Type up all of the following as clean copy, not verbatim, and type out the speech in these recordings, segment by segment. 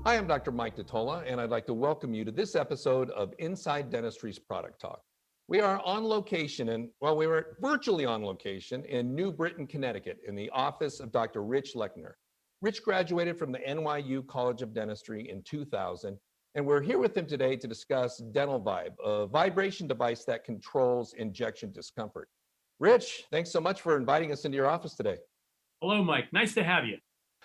Hi, I'm Dr. Mike Datola, and I'd like to welcome you to this episode of Inside Dentistry's Product Talk. We are on location, we were virtually on location in New Britain, Connecticut, in the office of Dr. Rich Lechner. Rich graduated from the NYU College of Dentistry in 2000, and we're here with him today to discuss DentalVibe, a vibration device that controls injection discomfort. Rich, thanks so much for inviting us into your office today. Hello, Mike. Nice to have you.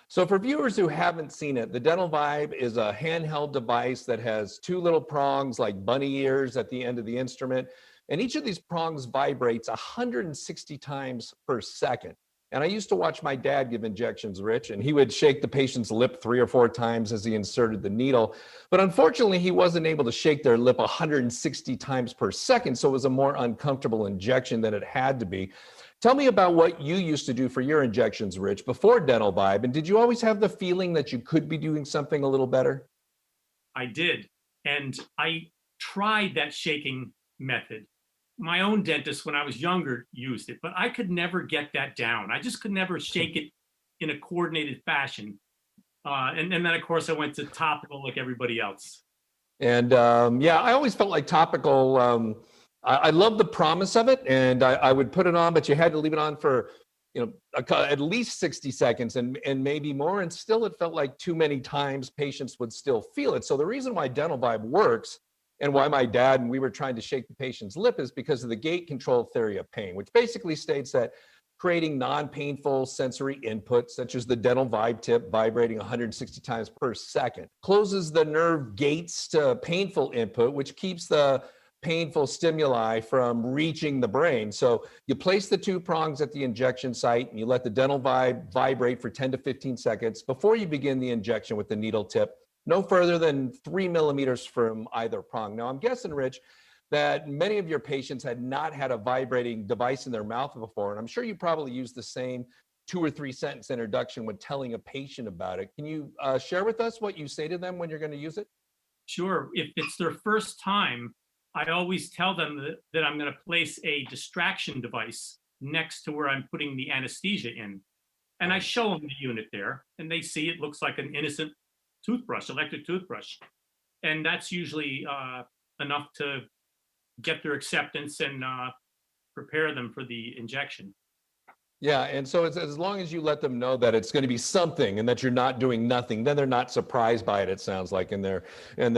So for viewers who haven't seen it, the DentalVibe is a handheld device that has two little prongs like bunny ears at the end of the instrument. And each of these prongs vibrates 160 times per second. And I used to watch my dad give injections, Rich, and he would shake the patient's lip 3 or 4 times as he inserted the needle. But unfortunately, he wasn't able to shake their lip 160 times per second. So it was a more uncomfortable injection than it had to be. Tell me about what you used to do for your injections, Rich, before DentalVibe. And did you always have the feeling that you could be doing something a little better? I did. And I tried that shaking method. My own dentist, when I was younger, used it, but I could never get that down. I just could never shake it in a coordinated fashion. And then, of course, I went to topical like everybody else. And I always felt like topical. I love the promise of it, and I would put it on, but you had to leave it on for, at least 60 seconds and maybe more. And still, it felt like too many times patients would still feel it. So the reason why DentalVibe works and why my dad and we were trying to shake the patient's lip is because of the gate control theory of pain, which basically states that creating non-painful sensory input, such as the DentalVibe tip vibrating 160 times per second, closes the nerve gates to painful input, which keeps the painful stimuli from reaching the brain. So you place the two prongs at the injection site and you let the DentalVibe vibrate for 10 to 15 seconds before you begin the injection with the needle tip, no further than 3 millimeters from either prong. Now, I'm guessing, Rich, that many of your patients had not had a vibrating device in their mouth before, and I'm sure you probably used the same 2 or 3 sentence introduction when telling a patient about it. Can you share with us what you say to them when you're going to use it? Sure. If it's their first time, I always tell them that I'm going to place a distraction device next to where I'm putting the anesthesia in. And I show them the unit there, and they see it looks like an innocent toothbrush, electric toothbrush. And that's usually enough to get their acceptance and prepare them for the injection. Yeah, and so it's as long as you let them know that it's going to be something and that you're not doing nothing, then they're not surprised by it. It sounds like, and they're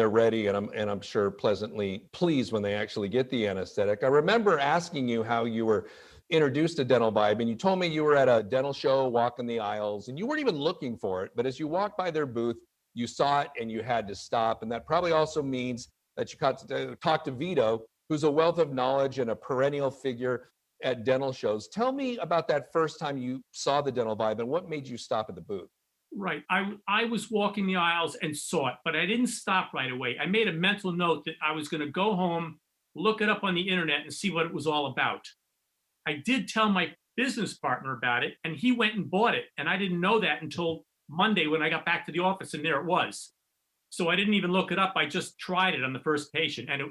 ready, and I'm sure pleasantly pleased when they actually get the anesthetic. I remember asking you how you were introduced to DentalVibe, and you told me you were at a dental show, walking the aisles, and you weren't even looking for it. But as you walked by their booth, you saw it and you had to stop, and that probably also means that you got to talk to Vito, who's a wealth of knowledge and a perennial figure at dental shows. Tell me about that first time you saw the DentalVibe and what made you stop at the booth. Right. I was walking the aisles and saw it, but I didn't stop right away. I made a mental note that I was going to go home, look it up on the internet, and see what it was all about. I did tell my business partner about it, and he went and bought it. And I didn't know that until Monday when I got back to the office, and there it was. So I didn't even look it up. I just tried it on the first patient, and it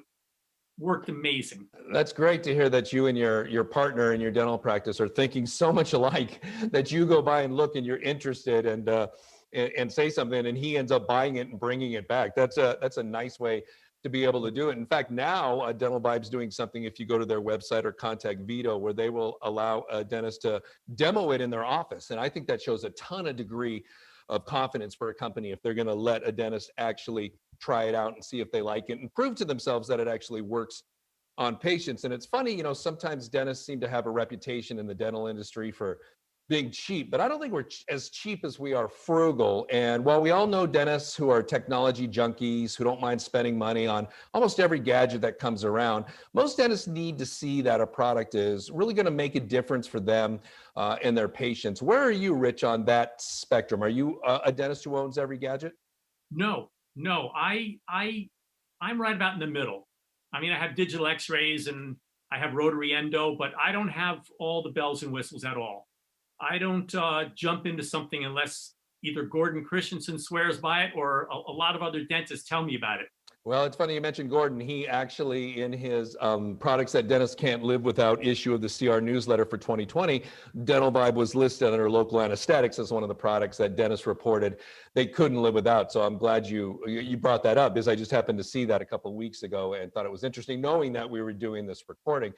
worked amazing. That's great to hear that you and your partner in your dental practice are thinking so much alike that you go by and look and you're interested and say something, and he ends up buying it and bringing it back. That's a nice way to be able to do it. In fact, now DentalVibe's doing something, if you go to their website or contact Vito, where they will allow a dentist to demo it in their office. And I think that shows a ton of degree of confidence for a company if they're going to let a dentist actually try it out and see if they like it and prove to themselves that it actually works on patients. And it's funny, sometimes dentists seem to have a reputation in the dental industry for being cheap, but I don't think we're as cheap as we are frugal. And while we all know dentists who are technology junkies, who don't mind spending money on almost every gadget that comes around, most dentists need to see that a product is really going to make a difference for them and their patients. Where are you, Rich, on that spectrum? Are you a dentist who owns every gadget? No, I'm right about in the middle. I mean, I have digital x-rays and I have rotary endo, but I don't have all the bells and whistles at all. I don't jump into something unless either Gordon Christensen swears by it or a lot of other dentists tell me about it. Well, it's funny you mentioned Gordon. He actually, in his products that dentists can't live without issue of the CR newsletter for 2020, DentalVibe was listed under local anesthetics as one of the products that dentists reported they couldn't live without. So I'm glad you brought that up, because I just happened to see that a couple of weeks ago and thought it was interesting, knowing that we were doing this recording.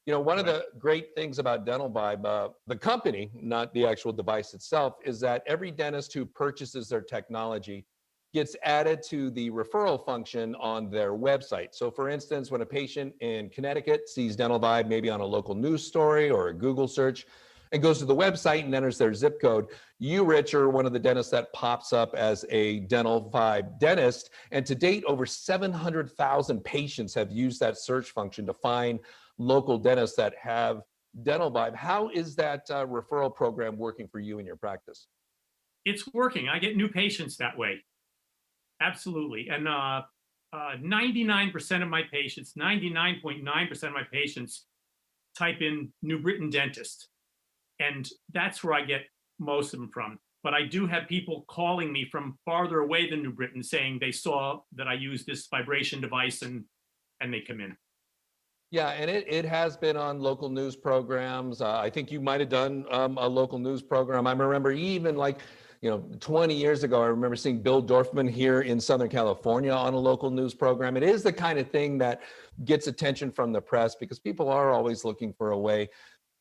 You know, one of Right. the great things about DentalVibe, the company, not the actual device itself, is that every dentist who purchases their technology gets added to the referral function on their website. So for instance, when a patient in Connecticut sees DentalVibe maybe on a local news story or a Google search and goes to the website and enters their zip code, you, Rich, are one of the dentists that pops up as a DentalVibe dentist. And to date, over 700,000 patients have used that search function to find local dentists that have DentalVibe. How is that referral program working for you in your practice? It's working. I get new patients that way. Absolutely. And 99% of my patients, 99.9% of my patients type in New Britain dentist. And that's where I get most of them from. But I do have people calling me from farther away than New Britain saying they saw that I use this vibration device, and they come in. Yeah, and it has been on local news programs. I think you might have done a local news program. I remember even like, 20 years ago, I remember seeing Bill Dorfman here in Southern California on a local news program. It is the kind of thing that gets attention from the press, because people are always looking for a way,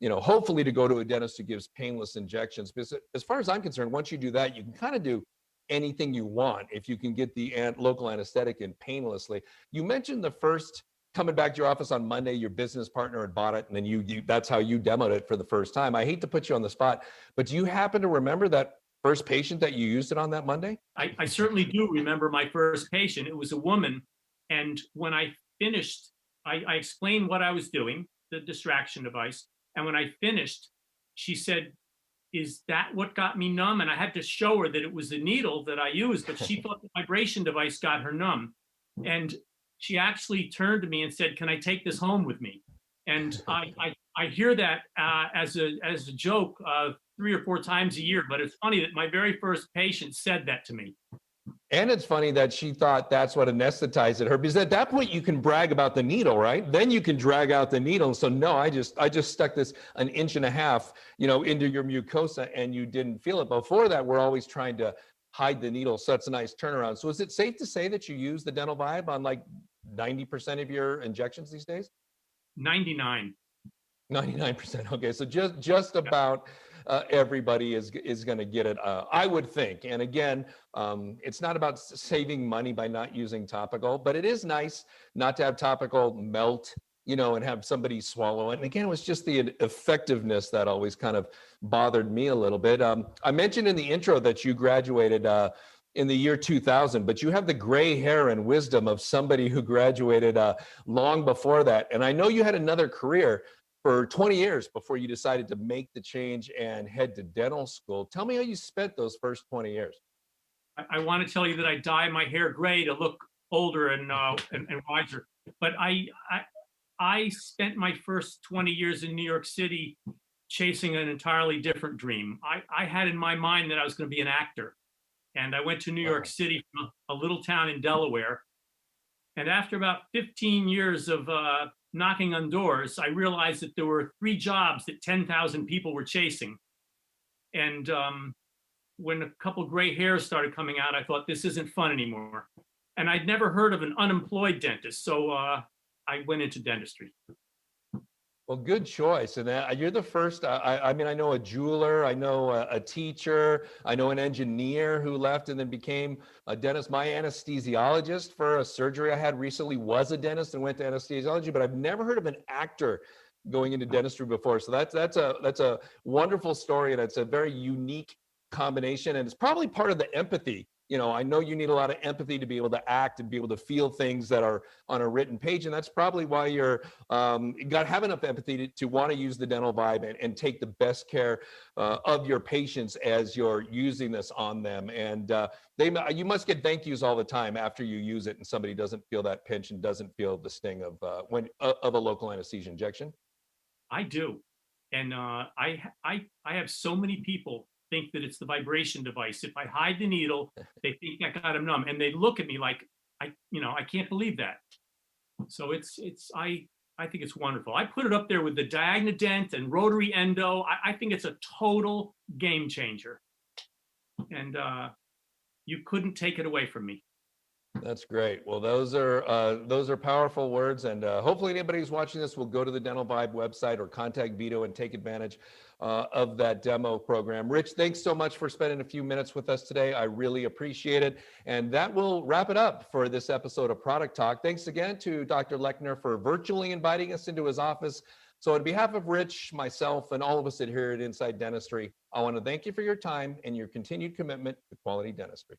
hopefully to go to a dentist who gives painless injections. Because as far as I'm concerned, once you do that, you can kind of do anything you want if you can get the local anesthetic in painlessly. You mentioned the first coming back to your office on Monday, your business partner had bought it, and then you that's how you demoed it for the first time. I hate to put you on the spot, but do you happen to remember that first patient that you used it on that Monday? I certainly do remember my first patient. It was a woman. And when I finished, I explained what I was doing, the distraction device. And when I finished, she said, "Is that what got me numb?" And I had to show her that it was the needle that I used, but she thought the vibration device got her numb. And she actually turned to me and said, "Can I take this home with me?" And I hear that as a joke 3 or 4 times a year, but it's funny that my very first patient said that to me. And it's funny that she thought that's what anesthetized her, because at that point you can brag about the needle, right? Then you can drag out the needle. So no, I just stuck this an inch and a half, into your mucosa, and you didn't feel it. Before that, we're always trying to hide the needle. So it's a nice turnaround. So is it safe to say that you use the DentalVibe on like 90% of your injections these days? 99. 99%. Okay, so just about everybody is going to get it. I would think. And again, it's not about saving money by not using topical, but it is nice not to have topical melt, and have somebody swallow it. And again, it was just the effectiveness that always kind of bothered me a little bit. I mentioned in the intro that you graduated in the year 2000, but you have the gray hair and wisdom of somebody who graduated long before that. And I know you had another career for 20 years before you decided to make the change and head to dental school. Tell me how you spent those first 20 years. I want to tell you that I dye my hair gray to look older and wiser. But I spent my first 20 years in New York City chasing an entirely different dream. I had in my mind that I was going to be an actor. And I went to New York City from a little town in Delaware. And after about 15 years of knocking on doors, I realized that there were 3 jobs that 10,000 people were chasing. And when a couple gray hairs started coming out, I thought, this isn't fun anymore. And I'd never heard of an unemployed dentist. So I went into dentistry. Well, good choice. And you're the first. I mean, I know a jeweler, I know a teacher, I know an engineer who left and then became a dentist. My anesthesiologist for a surgery I had recently was a dentist and went to anesthesiology, but I've never heard of an actor going into dentistry before. So that's a wonderful story, and it's a very unique combination, and it's probably part of the empathy. I know you need a lot of empathy to be able to act and be able to feel things that are on a written page. And that's probably why you're have enough empathy to want to use the DentalVibe and take the best care of your patients as you're using this on them. And you must get thank yous all the time after you use it and somebody doesn't feel that pinch and doesn't feel the sting of a local anesthesia injection. I do. And I have so many people think that it's the vibration device. If I hide the needle, they think I got them numb. And they look at me like I can't believe that. So I think it's wonderful. I put it up there with the Diagnodent and rotary endo. I think it's a total game changer. And you couldn't take it away from me. That's great. Well, those are powerful words, and hopefully anybody who's watching this will go to the DentalVibe website or contact Vito and take advantage of that demo program. Rich, thanks so much for spending a few minutes with us today. I really appreciate it. And that will wrap it up for this episode of Product Talk. Thanks again to Dr. Lechner for virtually inviting us into his office. So on behalf of Rich, myself, and all of us here at Inside Dentistry, I want to thank you for your time and your continued commitment to quality dentistry.